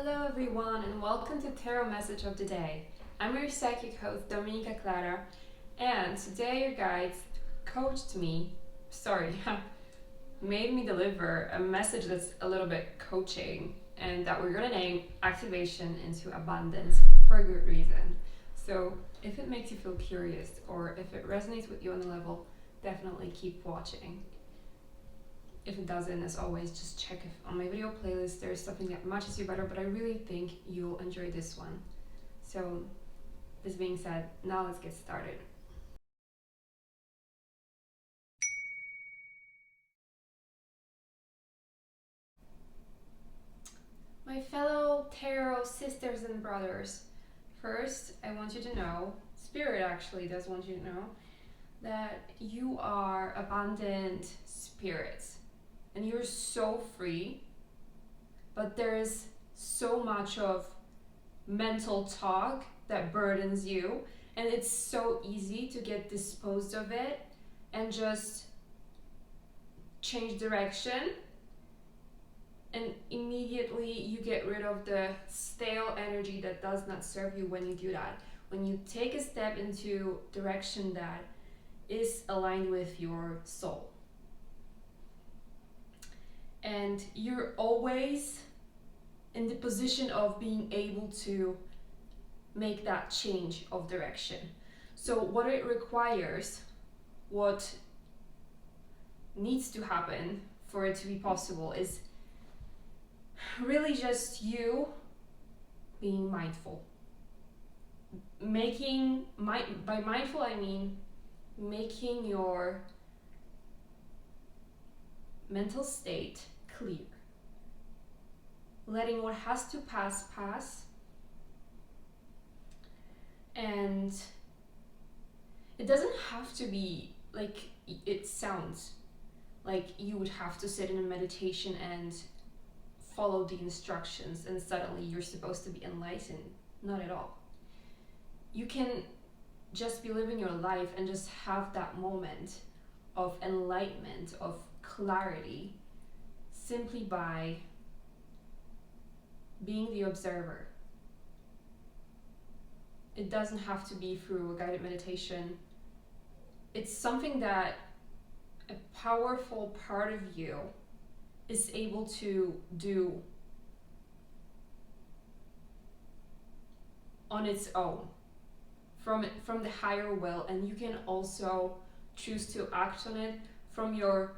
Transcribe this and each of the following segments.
Hello everyone and welcome to Tarot Message of the Day. I'm your psychic host Dominikasclairs, and today your guides made me deliver a message that's a little bit coaching and that we're gonna name Activation into Abundance for a good reason. So if it makes you feel curious or if it resonates with you on a level, definitely keep watching. If it doesn't, as always, just check if on my video playlist there's something that matches you better, but I really think you'll enjoy this one. So, this being said, now let's get started. My fellow tarot sisters and brothers, first I want you to know, Spirit actually does want you to know, that you are abundant spirits and you're so free, but there is so much of mental talk that burdens you, and it's so easy to get disposed of it and just change direction, and immediately you get rid of the stale energy that does not serve you when you do that. When you take a step into direction that is aligned with your soul, and you're always in the position of being able to make that change of direction. So what it requires, what needs to happen for it to be possible, is really just you being mindful. By mindful I mean making your mental state clear, letting what has to pass, and it doesn't have to be like it sounds like you would have to sit in a meditation and follow the instructions and suddenly you're supposed to be enlightened. Not at all. You can just be living your life and just have that moment of enlightenment, of clarity, simply by being the observer. It doesn't have to be through a guided meditation. It's something that a powerful part of you is able to do on its own from the higher will, and you can also choose to act on it from your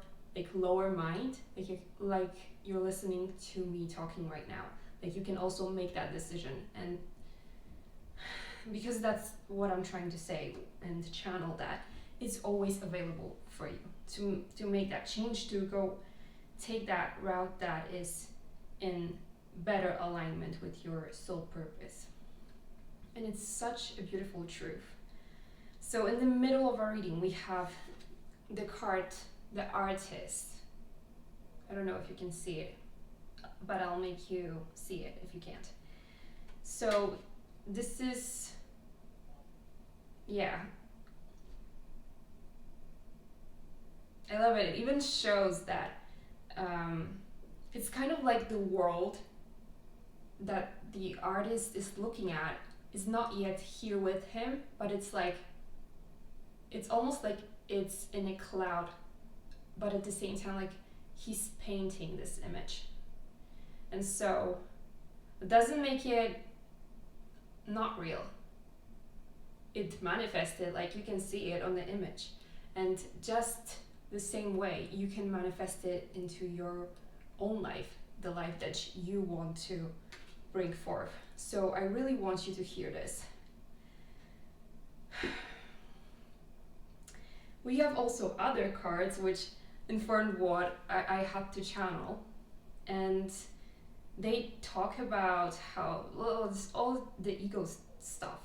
lower mind, like you're listening to me talking right now. Like you can also make that decision, and because that's what I'm trying to say and channel, that it's always available for you to make that change, to go take that route that is in better alignment with your soul purpose. And it's such a beautiful truth. So in the middle of our reading we have the card, the Artist. I don't know if you can see it, but I'll make you see it if you can't. So this is, I love it. It even shows that it's kind of like the world that the artist is looking at is not yet here with him, but it's almost like it's in a cloud, but at the same time like he's painting this image. And so it doesn't make it not real. It manifested, like you can see it on the image, and just the same way you can manifest it into your own life, the life that you want to bring forth. So I really want you to hear this. We have also other cards which informed what I had to channel, and they talk about how, well, it's all the ego stuff.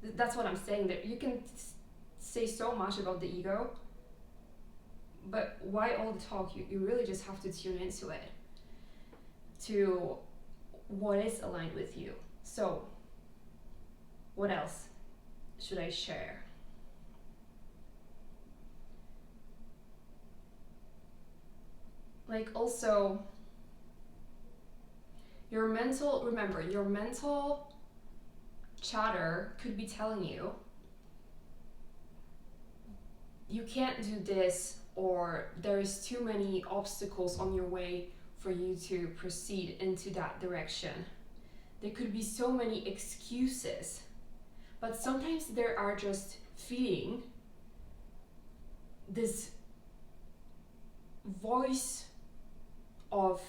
That's what I'm saying, that you can say so much about the ego, but why all the talk? You really just have to tune into it, to what is aligned with you. So what else should I share? Like also, Remember, your mental chatter could be telling you, you can't do this, or there's too many obstacles on your way for you to proceed into that direction. There could be so many excuses, but sometimes there are just feeding this voice of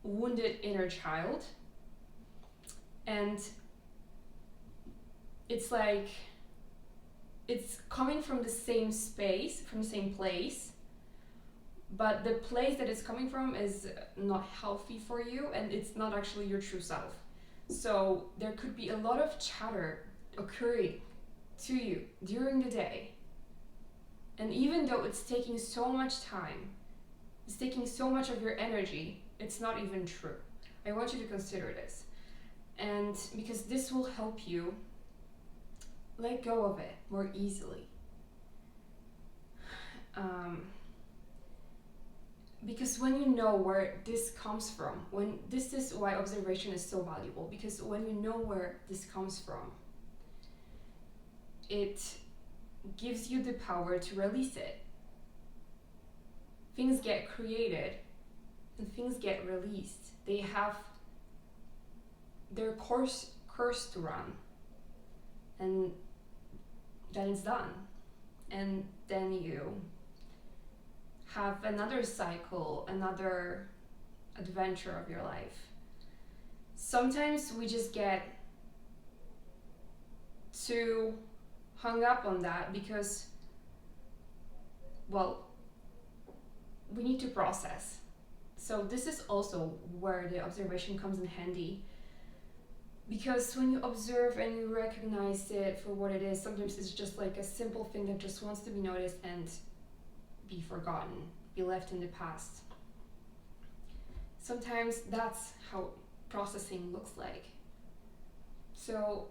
wounded inner child, and it's like it's coming from the same space, from the same place, but the place that it's coming from is not healthy for you, and it's not actually your true self. So there could be a lot of chatter occurring to you during the day, and even though it's taking so much time, it's taking so much of your energy, it's not even true. I want you to consider this, and because this will help you let go of it more easily. Because when you know where this comes from, when this is why observation is so valuable, because when you know where this comes from, it gives you the power to release it. Things get created and things get released. They have their course to run, and then it's done, and then you have another cycle, another adventure of your life. Sometimes we just get too hung up on that because, well, we need to process. So this is also where the observation comes in handy, because when you observe and you recognize it for what it is, sometimes it's just like a simple thing that just wants to be noticed and be forgotten, be left in the past. Sometimes that's how processing looks like. So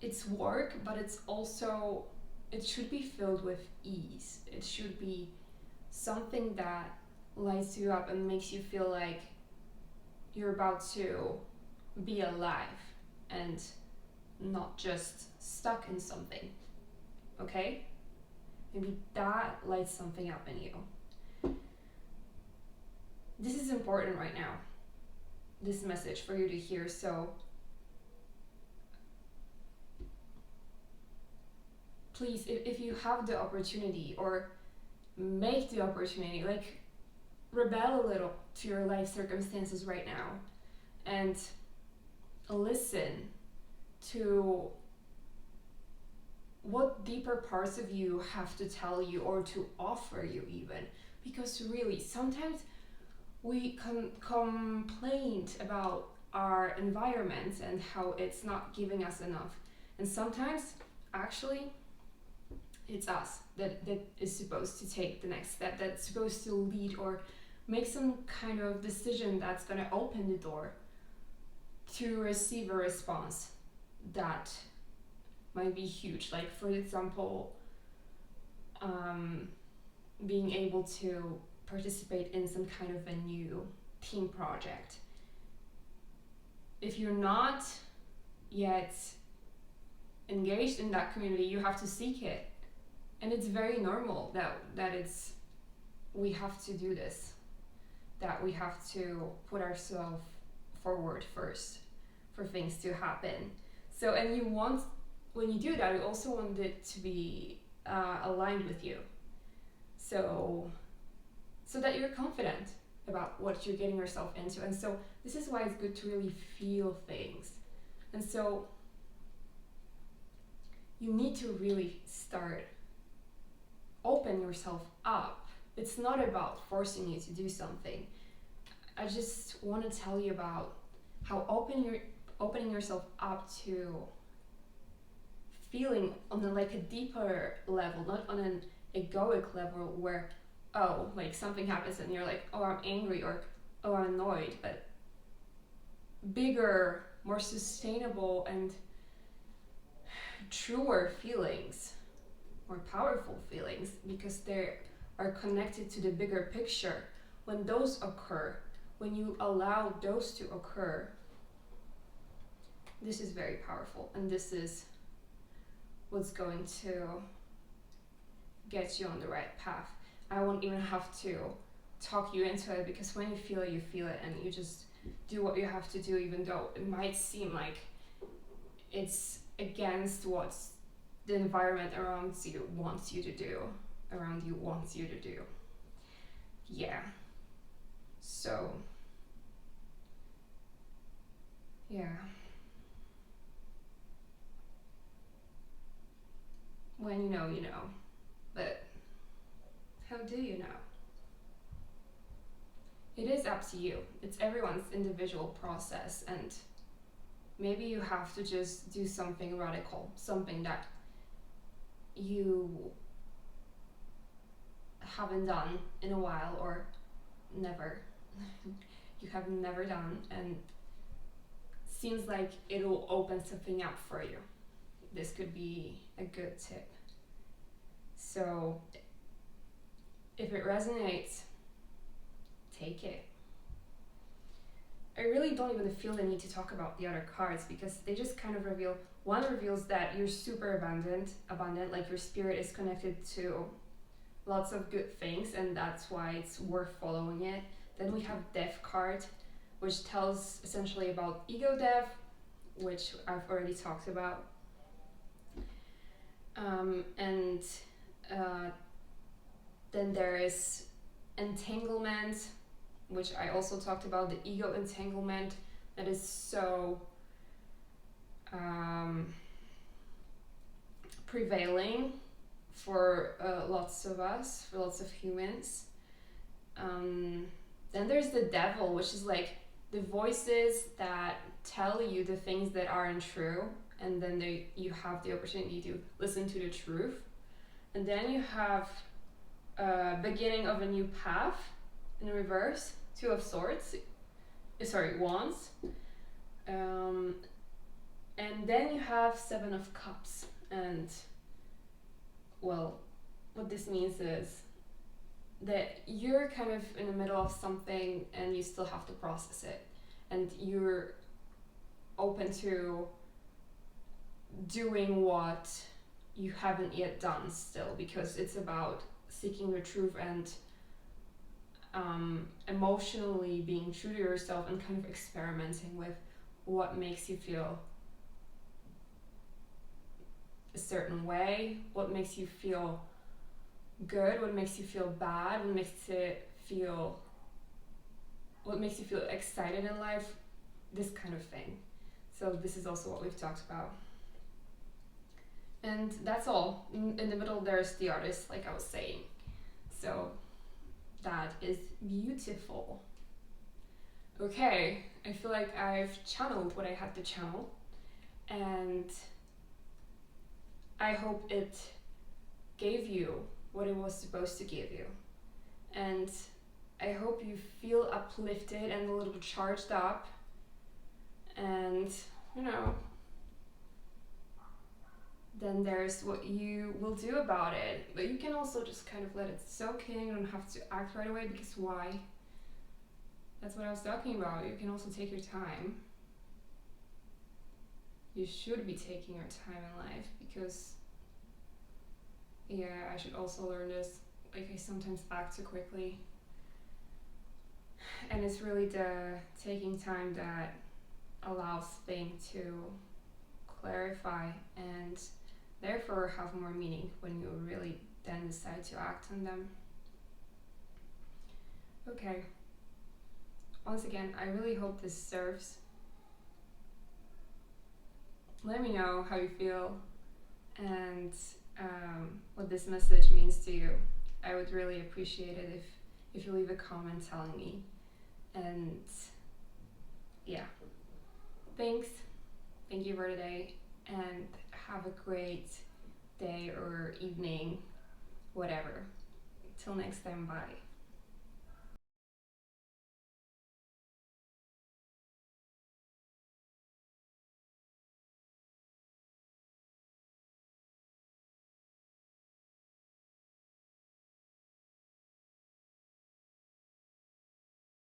it's work, but it's also, it should be filled with ease. It should be something that lights you up and makes you feel like you're about to be alive and not just stuck in something. Okay? Maybe that lights something up in you. This is important right now, this message for you to hear. So please, if you have the opportunity, or make the opportunity, like rebel a little to your life circumstances right now and listen to what deeper parts of you have to tell you or to offer you even. Because really, sometimes we complain about our environment and how it's not giving us enough. And sometimes, actually, it's us that is supposed to take the next step, that's supposed to lead or make some kind of decision that's going to open the door to receive a response that might be huge. Like, for example, being able to participate in some kind of a new team project. If you're not yet engaged in that community, you have to seek it. And it's very normal that we have to do this, that we have to put ourselves forward first for things to happen. So, and when you do that, you also want it to be aligned with you. So that you're confident about what you're getting yourself into. And so this is why it's good to really feel things. And so you need to really start open yourself up. It's not about forcing you to do something. I just want to tell you about how opening yourself up to feeling on a deeper level, not on an egoic level where, oh, like something happens and you're like, oh, I'm angry, or oh, I'm annoyed, but bigger, more sustainable and truer feelings, more powerful feelings, because they are connected to the bigger picture when those occur, when you allow those to occur, this is very powerful, and this is what's going to get you on the right path. I won't even have to talk you into it, because when you feel it, and you just do what you have to do, even though it might seem like it's against what the environment around you wants you to do. Yeah. So, yeah. When you know, you know. But how do you know? It is up to you. It's everyone's individual process, and maybe you have to just do something radical, something that you haven't done in a while, or never. You have never done, and seems like it'll open something up for you. This could be a good tip. So if it resonates, take it. I really don't even feel the need to talk about the other cards, because they just kind of reveal, one reveals that you're super abundant, like your spirit is connected to lots of good things, and that's why it's worth following it. Then we have Death card, which tells essentially about ego death, which I've already talked about. Then there is entanglement, which I also talked about, the ego entanglement that is so prevailing for lots of us, for lots of humans. Then there's the devil, which is like the voices that tell you the things that aren't true, and then you have the opportunity to listen to the truth. And then you have beginning of a new path in reverse, Two of Swords, Wands. And then you have Seven of Cups. And, well, what this means is that you're kind of in the middle of something and you still have to process it. And you're open to doing what you haven't yet done still, because it's about seeking the truth and emotionally being true to yourself, and kind of experimenting with what makes you feel a certain way, what makes you feel good, what makes you feel bad, what makes you feel excited in life, this kind of thing. So this is also what we've talked about. And that's all. In the middle there's the artist, like I was saying. So that is beautiful. Okay, I feel like I've channeled what I had to channel, and I hope it gave you what it was supposed to give you. And I hope you feel uplifted and a little bit charged up, and then there's what you will do about it. But you can also just kind of let it soak in. You don't have to act right away, because why? That's what I was talking about. You can also take your time. You should be taking your time in life, because I should also learn this. Like, I sometimes act too quickly. And it's really the taking time that allows things to clarify and therefore have more meaning when you really then decide to act on them. Okay. Once again, I really hope this serves. Let me know how you feel and what this message means to you. I would really appreciate it if you leave a comment telling me. And thanks. Thank you for today, and have a great day or evening, whatever. Till next time, bye.